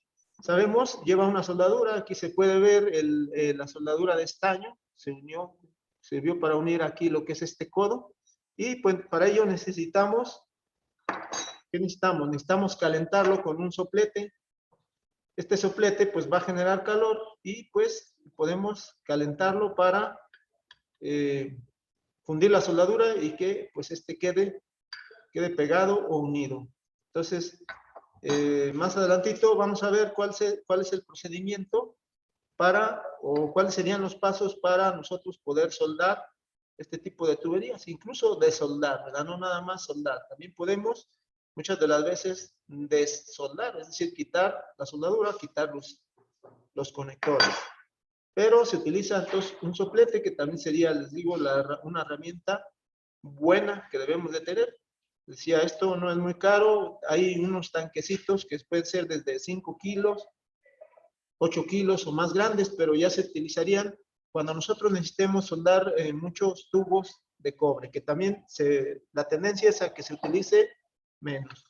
sabemos, lleva una soldadura. Aquí se puede ver la soldadura de estaño. Sirvió para unir aquí lo que es este codo. Y pues para ello necesitamos, ¿qué necesitamos? Necesitamos calentarlo con un soplete. Este soplete pues va a generar calor y pues podemos calentarlo para fundir la soldadura y que pues quede pegado o unido. Entonces, más adelantito vamos a ver cuál es el procedimiento o cuáles serían los pasos para nosotros poder soldar este tipo de tuberías, incluso desoldar, ¿verdad? No nada más soldar. También podemos, muchas de las veces, desoldar, es decir, quitar la soldadura, quitar los conectores. Pero se utiliza entonces un soplete que también sería, les digo, una herramienta buena que debemos de tener. Decía, esto no es muy caro, hay unos tanquecitos que pueden ser desde 5 kilos, 8 kilos o más grandes, pero ya se utilizarían cuando nosotros necesitemos soldar muchos tubos de cobre, que también la tendencia es a que se utilice menos.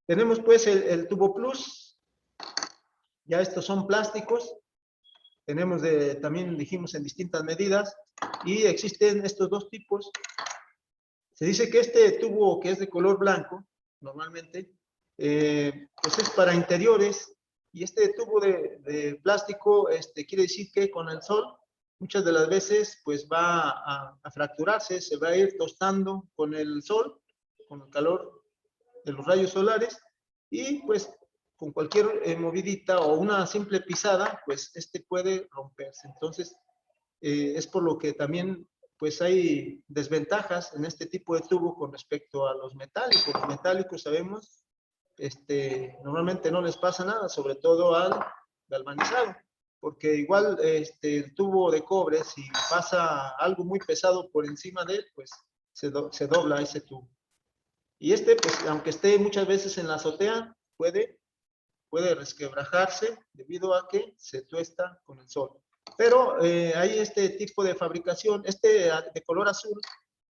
Tenemos pues el tubo plus, ya estos son plásticos, tenemos también dijimos en distintas medidas, y existen estos dos tipos. Se dice que este tubo que es de color blanco, normalmente, pues es para interiores, y este tubo de plástico quiere decir que con el sol muchas de las veces pues va a fracturarse, se va a ir tostando con el sol, con el calor de los rayos solares, y pues con cualquier movidita o una simple pisada, pues puede romperse. Entonces, es por lo que también pues hay desventajas en este tipo de tubo con respecto a los metálicos. Los metálicos sabemos, normalmente no les pasa nada, sobre todo al galvanizado, porque igual el tubo de cobre, si pasa algo muy pesado por encima de él, pues se dobla ese tubo. Y pues aunque esté muchas veces en la azotea, puede resquebrajarse debido a que se tuesta con el sol. Pero hay este tipo de fabricación, de color azul,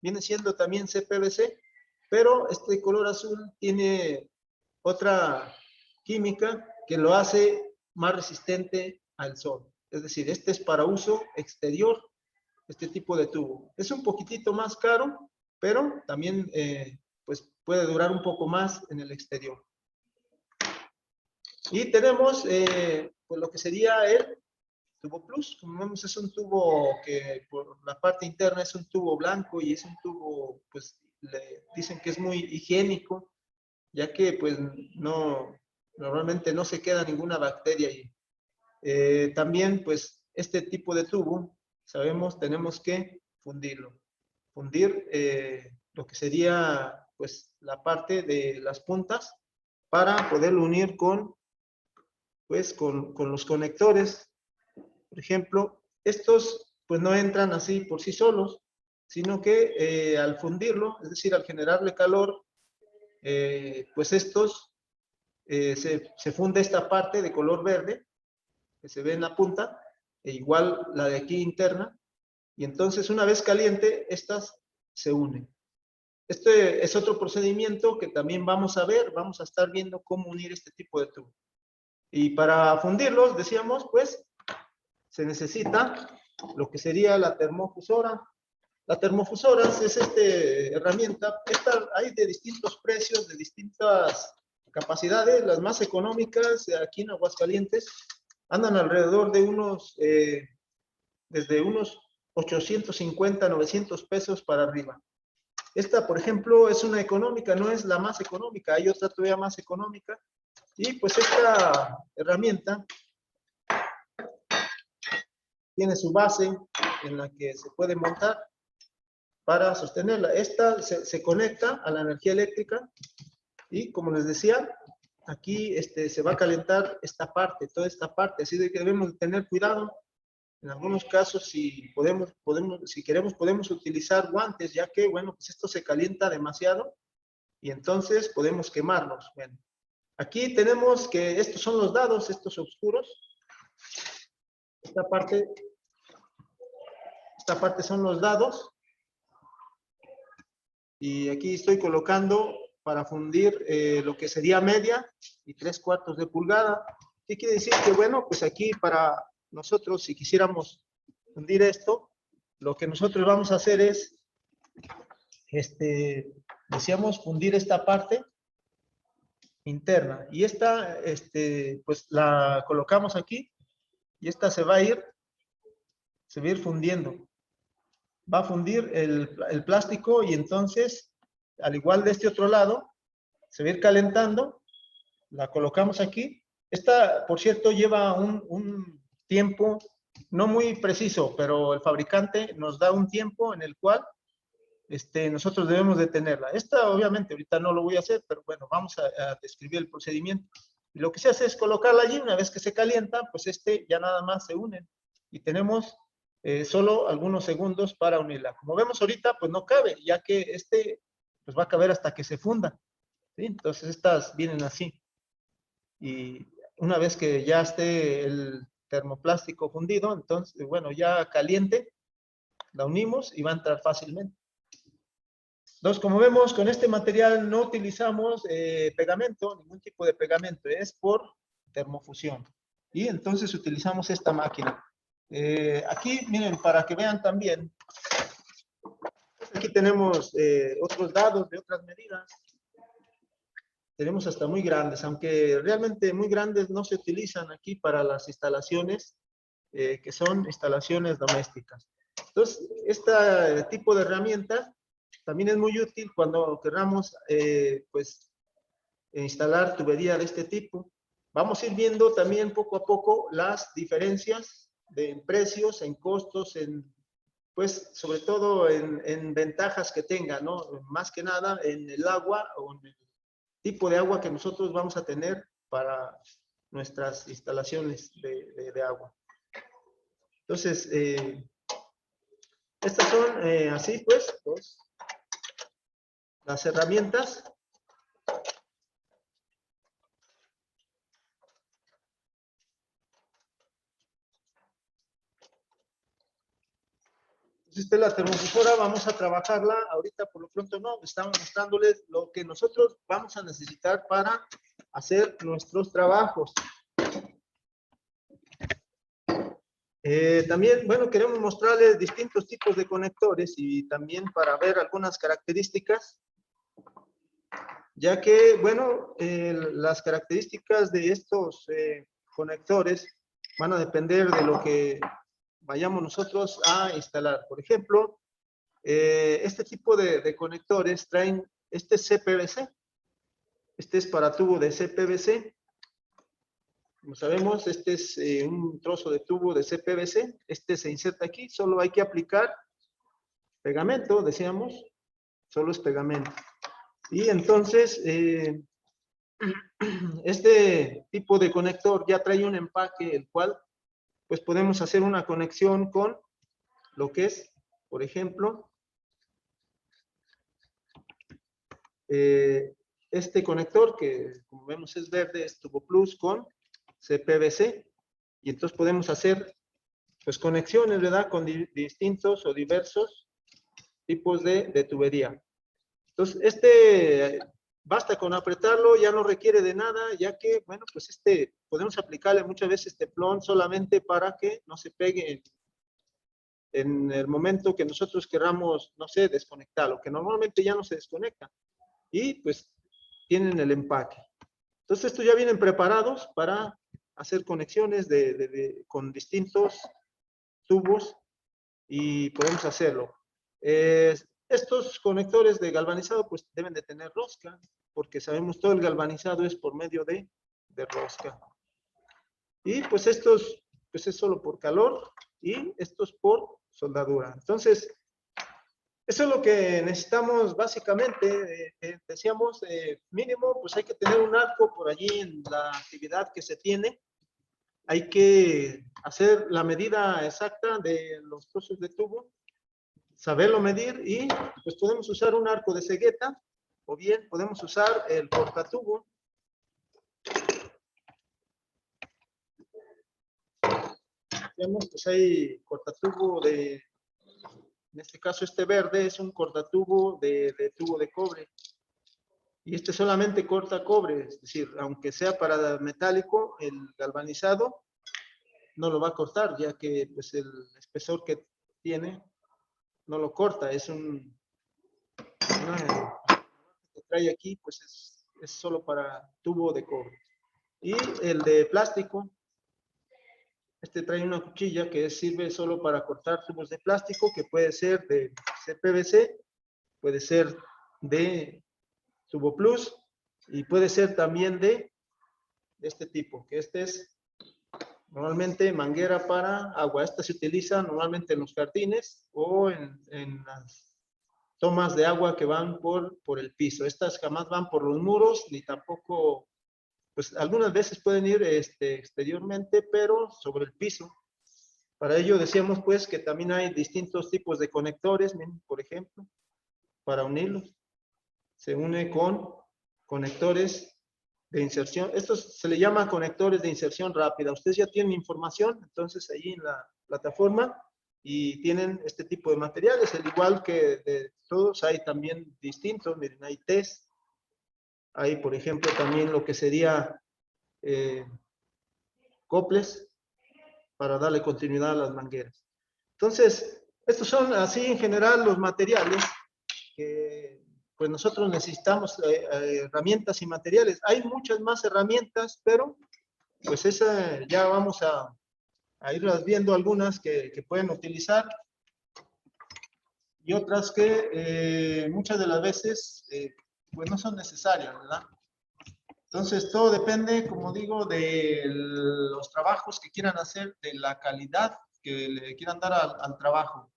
viene siendo también CPVC, pero este color azul tiene otra química que lo hace más resistente al sol. Es decir, este es para uso exterior, este tipo de tubo. Es un poquitito más caro, pero también pues puede durar un poco más en el exterior. Y tenemos pues lo que sería el tubo plus. Como vemos, es un tubo que por la parte interna es un tubo blanco, y es un tubo, pues le dicen que es muy higiénico, ya que pues normalmente no se queda ninguna bacteria ahí. También pues este tipo de tubo, sabemos, tenemos que fundirlo. Fundir lo que sería pues la parte de las puntas para poderlo unir con los conectores. Por ejemplo, estos pues no entran así por sí solos, sino que al fundirlo, es decir, al generarle calor, pues se funde esta parte de color verde que se ve en la punta, e igual la de aquí interna, y entonces una vez caliente, estas se unen. Este es otro procedimiento que también vamos a ver, vamos a estar viendo cómo unir este tipo de tubo. Y para fundirlos, decíamos, pues, se necesita lo que sería la termofusora. La termofusora es esta herramienta. Hay de distintos precios, de distintas capacidades. Las más económicas aquí en Aguascalientes andan alrededor de desde unos 850, 900 pesos para arriba. Esta, por ejemplo, es una económica, no es la más económica, hay otra todavía más económica. Y pues esta herramienta tiene su base en la que se puede montar para sostenerla. Esta se conecta a la energía eléctrica, y como les decía, aquí se va a calentar esta parte, toda esta parte, así de que debemos tener cuidado. En algunos casos, si queremos, podemos utilizar guantes, ya que, bueno, pues esto se calienta demasiado y entonces podemos quemarnos. Bueno, aquí tenemos que estos son los dados, estos oscuros. Esta parte son los dados. Y aquí estoy colocando para fundir lo que sería media y 3/4 de pulgada. ¿Qué quiere decir? Que bueno, pues aquí para nosotros, si quisiéramos fundir esto, lo que nosotros vamos a hacer es, decíamos, fundir esta parte interna. Y esta, pues la colocamos aquí, y esta se va a ir fundiendo. Va a fundir el plástico, y entonces, al igual de este otro lado, se va a ir calentando. La colocamos aquí. Esta, por cierto, lleva un tiempo no muy preciso, pero el fabricante nos da un tiempo en el cual nosotros debemos de tenerla. Esta, obviamente, ahorita no lo voy a hacer, pero bueno, vamos a describir el procedimiento. Y lo que se hace es colocarla allí. Una vez que se calienta, pues ya nada más se unen. Y tenemos solo algunos segundos para unirla. Como vemos ahorita, pues no cabe, ya que pues va a caber hasta que se funda, ¿sí? Entonces estas vienen así. Y una vez que ya esté el termoplástico fundido, entonces, bueno, ya caliente, la unimos y va a entrar fácilmente. Entonces, como vemos, con este material no utilizamos pegamento, ningún tipo de pegamento, es por termofusión. Y entonces utilizamos esta máquina. Aquí, miren, para que vean también, aquí tenemos otros dados de otras medidas. Tenemos hasta muy grandes, aunque realmente muy grandes no se utilizan aquí para las instalaciones que son instalaciones domésticas. Entonces, este tipo de herramienta también es muy útil cuando queramos pues, instalar tubería de este tipo. Vamos a ir viendo también poco a poco las diferencias en precios, en costos, pues sobre todo en ventajas que tenga, ¿no? Más que nada en el agua o en el tipo de agua que nosotros vamos a tener para nuestras instalaciones de agua. Entonces, estas son así pues, las herramientas. Entonces, la termofusora vamos a trabajarla, ahorita por lo pronto no, estamos mostrándoles lo que nosotros vamos a necesitar para hacer nuestros trabajos. También, bueno, queremos mostrarles distintos tipos de conectores y también para ver algunas características, ya que, bueno, las características de estos conectores van a depender de lo que vayamos nosotros a instalar. Por ejemplo, este tipo de conectores traen, este es CPVC, este es para tubo de CPVC. Como sabemos, este es un trozo de tubo de CPVC, este se inserta aquí, solo hay que aplicar pegamento, decíamos, solo es pegamento. Y entonces, este tipo de conector ya trae un empaque, el cual, pues podemos hacer una conexión con lo que es, por ejemplo, este conector que, como vemos, es verde, es tubo plus con CPVC, y entonces podemos hacer pues conexiones, ¿verdad? Con distintos o diversos tipos de tubería. Entonces, basta con apretarlo, ya no requiere de nada, ya que, bueno, pues podemos aplicarle muchas veces teflón solamente para que no se pegue en el momento que nosotros queramos, no sé, desconectarlo, que normalmente ya no se desconecta. Y pues tienen el empaque. Entonces, estos ya vienen preparados para hacer conexiones con distintos tubos y podemos hacerlo. Estos conectores de galvanizado pues deben de tener rosca, porque sabemos todo el galvanizado es por medio de rosca. Y pues estos pues es solo por calor y estos por soldadura. Entonces, eso es lo que necesitamos básicamente. Decíamos, mínimo, pues hay que tener un arco por allí en la actividad que se tiene. Hay que hacer la medida exacta de los trozos de tubo, saberlo medir y pues podemos usar un arco de cegueta o bien podemos usar el cortatubo. Digamos, pues hay cortatubo en este caso este verde es un cortatubo de tubo de cobre. Y este solamente corta cobre, es decir, aunque sea para metálico, el galvanizado no lo va a cortar, ya que pues el espesor que tiene no lo corta, es que trae aquí, pues es solo para tubo de cobre. Y el de plástico, este trae una cuchilla que sirve solo para cortar tubos de plástico, que puede ser de CPVC, puede ser de tubo plus, y puede ser también de este tipo, que este es normalmente manguera para agua. Esta se utiliza normalmente en los jardines o en las tomas de agua que van por el piso. Estas jamás van por los muros, ni tampoco, pues algunas veces pueden ir exteriormente, pero sobre el piso. Para ello decíamos pues que también hay distintos tipos de conectores, por ejemplo, para unirlos. Se une con conectores de inserción. Estos se le llama conectores de inserción rápida. Ustedes ya tienen información, entonces ahí en la plataforma y tienen este tipo de materiales, al igual que de todos hay también distintos. Miren, hay test, hay por ejemplo también lo que sería coples para darle continuidad a las mangueras. Entonces, estos son así en general los materiales que pues nosotros necesitamos, herramientas y materiales. Hay muchas más herramientas, pero pues esa ya vamos a irlas viendo, algunas que pueden utilizar y otras que muchas de las veces pues no son necesarias, ¿verdad? Entonces, todo depende, como digo, de los trabajos que quieran hacer, de la calidad que le quieran dar al trabajo.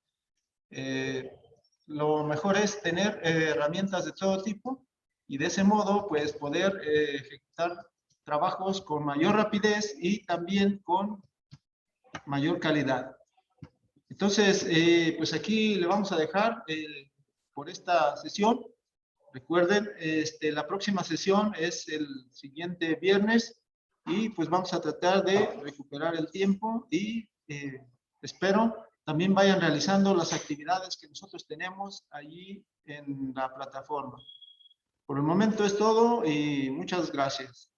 Lo mejor es tener herramientas de todo tipo y de ese modo, pues, poder ejecutar trabajos con mayor rapidez y también con mayor calidad. Entonces, pues aquí le vamos a dejar por esta sesión. Recuerden, la próxima sesión es el siguiente viernes y pues vamos a tratar de recuperar el tiempo y espero también vayan realizando las actividades que nosotros tenemos allí en la plataforma. Por el momento es todo y muchas gracias.